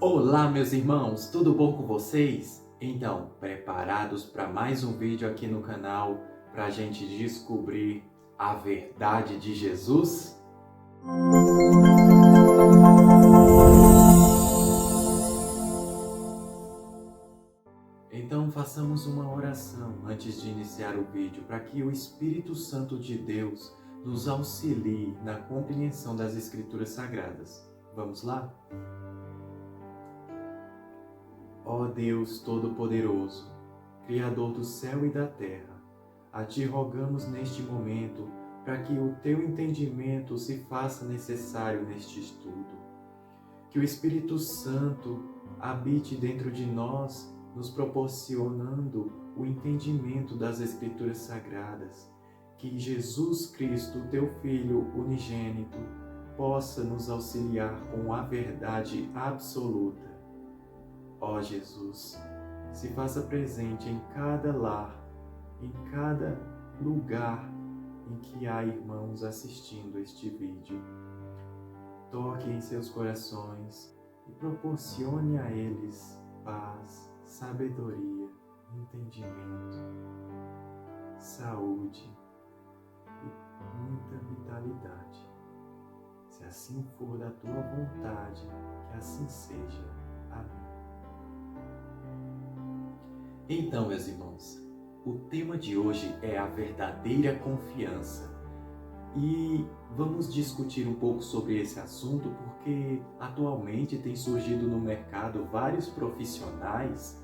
Olá, meus irmãos, tudo bom com vocês? Então, preparados para mais um vídeo aqui no canal para a gente descobrir a verdade de Jesus? Então, façamos uma oração antes de iniciar o vídeo para que o Espírito Santo de Deus nos auxilie na compreensão das Escrituras Sagradas. Vamos lá? Ó Deus Todo-Poderoso, Criador do céu e da terra, a Ti rogamos neste momento para que o Teu entendimento se faça necessário neste estudo. Que o Espírito Santo habite dentro de nós, nos proporcionando o entendimento das Escrituras Sagradas. Que Jesus Cristo, Teu Filho unigênito, possa nos auxiliar com a verdade absoluta. Ó Jesus, se faça presente em cada lar, em cada lugar em que há irmãos assistindo este vídeo. Toque em seus corações e proporcione a eles paz, sabedoria, entendimento, saúde e muita vitalidade. Se assim for da Tua vontade, que assim seja. Amém. Então, meus irmãos, o tema de hoje é a verdadeira confiança. E vamos discutir um pouco sobre esse assunto porque atualmente tem surgido no mercado vários profissionais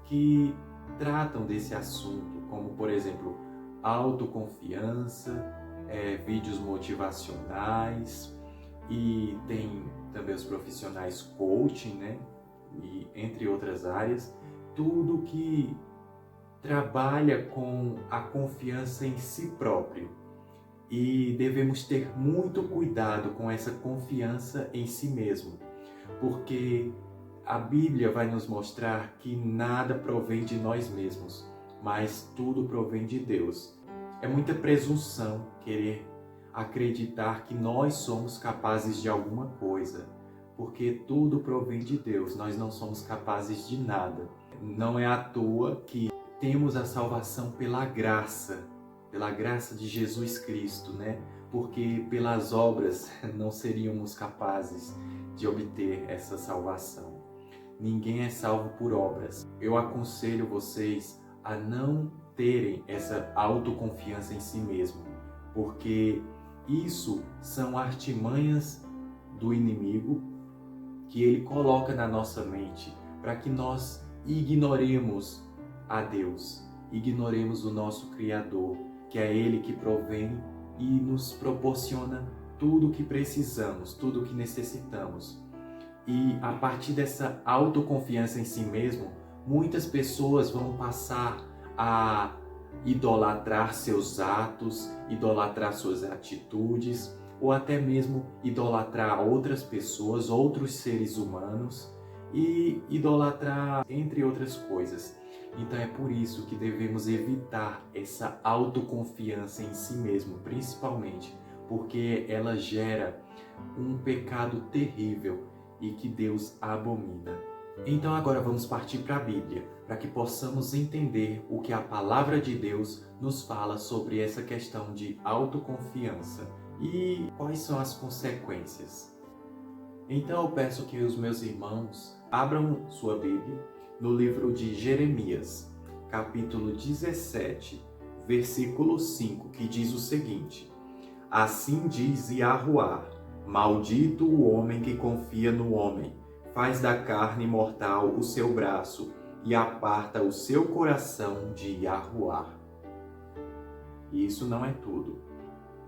que tratam desse assunto, como por exemplo, autoconfiança, vídeos motivacionais e tem também os profissionais coaching, né? E entre outras áreas. Tudo que trabalha com a confiança em si próprio. E devemos ter muito cuidado com essa confiança em si mesmo, porque a Bíblia vai nos mostrar que nada provém de nós mesmos, mas tudo provém de Deus. É muita presunção querer acreditar que nós somos capazes de alguma coisa, porque tudo provém de Deus, nós não somos capazes de nada. Não é à toa que temos a salvação pela graça de Jesus Cristo, né? Porque pelas obras não seríamos capazes de obter essa salvação. Ninguém é salvo por obras. Eu aconselho vocês a não terem essa autoconfiança em si mesmo, porque isso são artimanhas do inimigo que ele coloca na nossa mente para que nós ignoremos a Deus, ignoremos o nosso Criador, que é Ele que provém e nos proporciona tudo o que precisamos, tudo o que necessitamos. E a partir dessa autoconfiança em si mesmo, muitas pessoas vão passar a idolatrar seus atos, idolatrar suas atitudes, ou até mesmo idolatrar outras pessoas, outros seres humanos, e idolatrar entre outras coisas. Então é por isso que devemos evitar essa autoconfiança em si mesmo, principalmente, porque ela gera um pecado terrível e que Deus abomina. Então agora vamos partir para a Bíblia, para que possamos entender o que a Palavra de Deus nos fala sobre essa questão de autoconfiança e quais são as consequências. Então eu peço que os meus irmãos abram sua Bíblia no livro de Jeremias, capítulo 17, versículo 5, que diz o seguinte: Assim diz Yahuá, maldito o homem que confia no homem, faz da carne mortal o seu braço e aparta o seu coração de Yahuá. E isso não é tudo.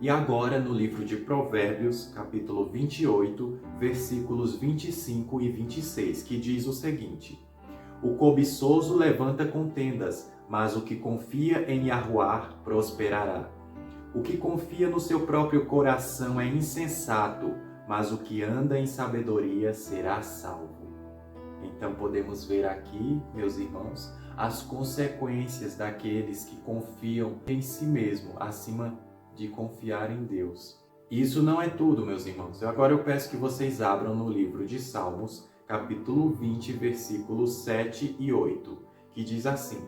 E agora no livro de Provérbios, capítulo 28, versículos 25 e 26, que diz o seguinte: O cobiçoso levanta contendas, mas o que confia em Yahuá prosperará. O que confia no seu próprio coração é insensato, mas o que anda em sabedoria será salvo. Então podemos ver aqui, meus irmãos, as consequências daqueles que confiam em si mesmo, acima de confiar em Deus. Isso não é tudo, meus irmãos. Agora eu peço que vocês abram no livro de Salmos, capítulo 20, versículos 7 e 8, que diz assim: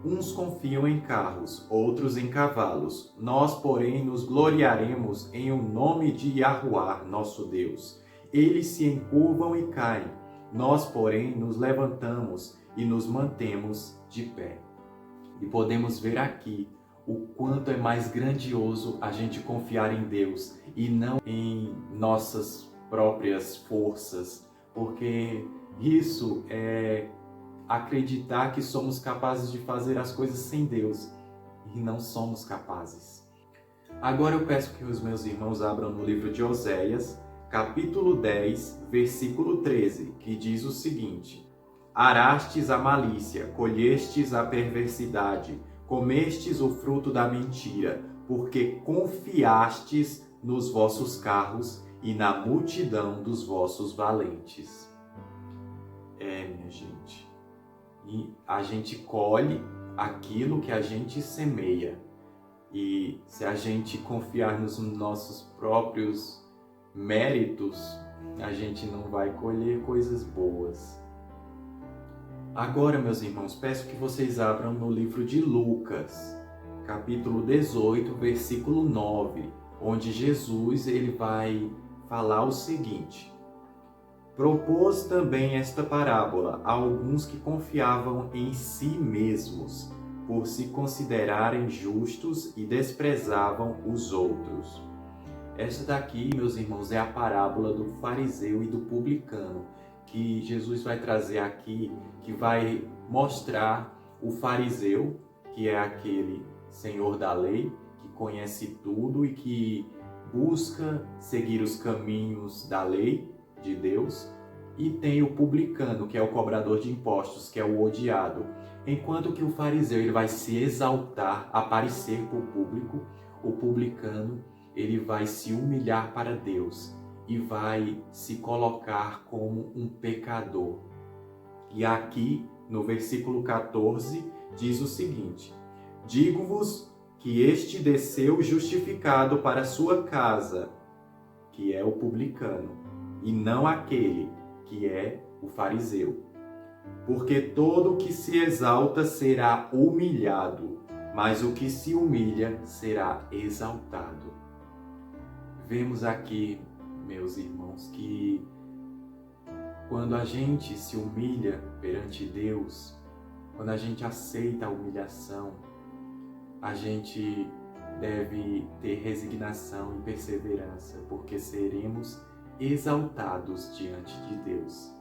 Uns confiam em carros, outros em cavalos. Nós, porém, nos gloriaremos em o nome de Yahuá, nosso Deus. Eles se encurvam e caem. Nós, porém, nos levantamos e nos mantemos de pé. E podemos ver aqui o quanto é mais grandioso a gente confiar em Deus e não em nossas próprias forças, porque isso é acreditar que somos capazes de fazer as coisas sem Deus e não somos capazes. Agora eu peço que os meus irmãos abram no livro de Oséias, capítulo 10, versículo 13, que diz o seguinte: Arastes a malícia, colhestes a perversidade, comestes o fruto da mentira, porque confiastes nos vossos carros e na multidão dos vossos valentes. Minha gente, e a gente colhe aquilo que a gente semeia. E se a gente confiar nos nossos próprios méritos, a gente não vai colher coisas boas. Agora, meus irmãos, peço que vocês abram no livro de Lucas, capítulo 18, versículo 9, onde Jesus ele vai falar o seguinte: Propôs também esta parábola a alguns que confiavam em si mesmos, por se considerarem justos e desprezavam os outros. Esta daqui, meus irmãos, é a parábola do fariseu e do publicano, que Jesus vai trazer aqui, que vai mostrar o fariseu, que é aquele senhor da lei, que conhece tudo e que busca seguir os caminhos da lei de Deus, e tem o publicano, que é o cobrador de impostos, que é o odiado. Enquanto que o fariseu ele vai se exaltar, aparecer para o público, o publicano ele vai se humilhar para Deus e vai se colocar como um pecador. E aqui, no versículo 14, diz o seguinte: Digo-vos que este desceu justificado para a sua casa, que é o publicano, e não aquele que é o fariseu. Porque todo o que se exalta será humilhado, mas o que se humilha será exaltado. Vemos aqui, meus irmãos, que quando a gente se humilha perante Deus, quando a gente aceita a humilhação, a gente deve ter resignação e perseverança, porque seremos exaltados diante de Deus.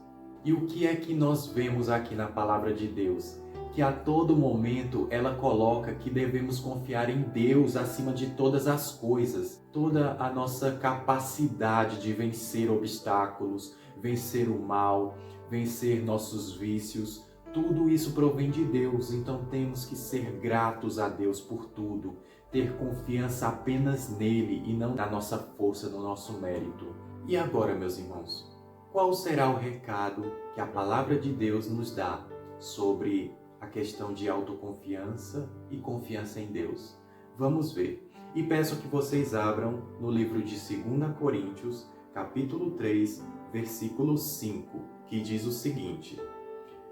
E o que é que nós vemos aqui na palavra de Deus? Que a todo momento ela coloca que devemos confiar em Deus acima de todas as coisas. Toda a nossa capacidade de vencer obstáculos, vencer o mal, vencer nossos vícios, tudo isso provém de Deus. Então temos que ser gratos a Deus por tudo, ter confiança apenas nele e não na nossa força, no nosso mérito. E agora, meus irmãos, qual será o recado que a palavra de Deus nos dá sobre a questão de autoconfiança e confiança em Deus? Vamos ver. E peço que vocês abram no livro de 2 Coríntios, capítulo 3, versículo 5, que diz o seguinte: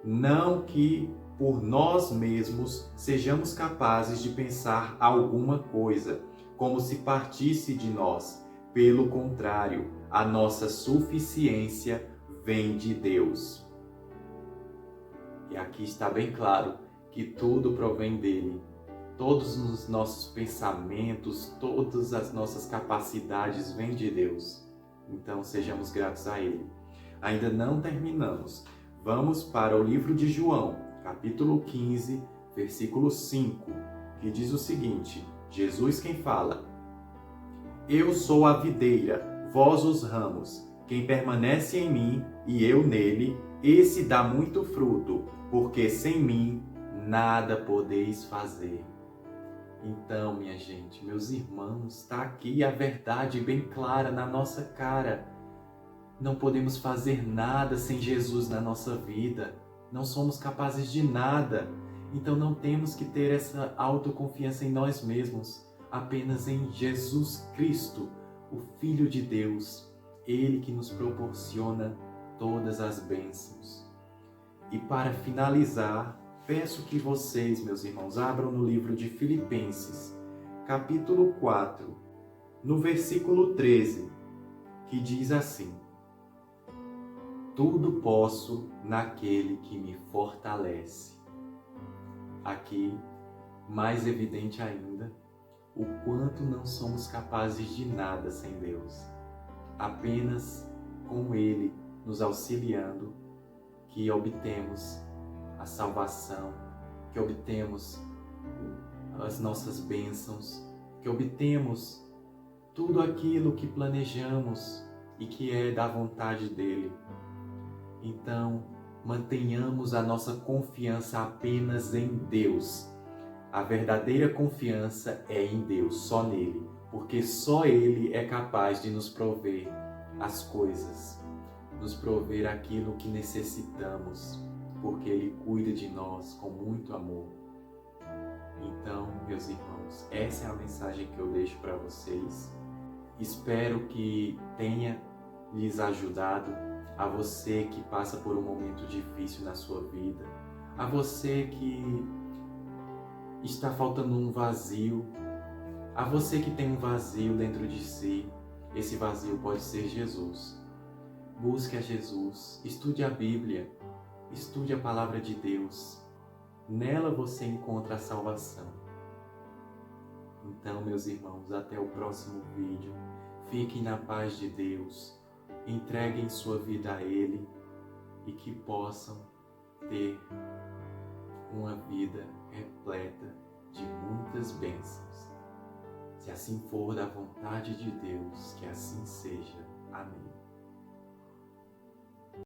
Não que por nós mesmos sejamos capazes de pensar alguma coisa, como se partisse de nós. Pelo contrário, a nossa suficiência vem de Deus. E aqui está bem claro que tudo provém dele. Todos os nossos pensamentos, todas as nossas capacidades vêm de Deus. Então sejamos gratos a ele. Ainda não terminamos. Vamos para o livro de João, capítulo 15, versículo 5, que diz o seguinte: Jesus quem fala: Eu sou a videira, vós os ramos. Quem permanece em mim e eu nele, esse dá muito fruto, porque sem mim nada podeis fazer. Então, minha gente, meus irmãos, está aqui a verdade bem clara na nossa cara. Não podemos fazer nada sem Jesus na nossa vida. Não somos capazes de nada. Então não temos que ter essa autoconfiança em nós mesmos, apenas em Jesus Cristo, o Filho de Deus, Ele que nos proporciona todas as bênçãos. E para finalizar, peço que vocês, meus irmãos, abram no livro de Filipenses, capítulo 4, no versículo 13, que diz assim: tudo posso naquele que me fortalece. Aqui, mais evidente ainda, o quanto não somos capazes de nada sem Deus. Apenas com Ele nos auxiliando que obtemos a salvação, que obtemos as nossas bênçãos, que obtemos tudo aquilo que planejamos e que é da vontade dEle. Então, mantenhamos a nossa confiança apenas em Deus. A verdadeira confiança é em Deus, só nele, porque só Ele é capaz de nos prover as coisas, nos prover aquilo que necessitamos, porque Ele cuida de nós com muito amor. Então, meus irmãos, essa é a mensagem que eu deixo para vocês. Espero que tenha lhes ajudado, a você que passa por um momento difícil na sua vida, a você que está faltando um vazio, a você que tem um vazio dentro de si. Esse vazio pode ser Jesus. Busque a Jesus, estude a Bíblia, estude a Palavra de Deus. Nela você encontra a salvação. Então, meus irmãos, até o próximo vídeo. Fiquem na paz de Deus. Entreguem sua vida a Ele e que possam ter uma vida repleta de muitas bênçãos. Se assim for da vontade de Deus, que assim seja. Amém.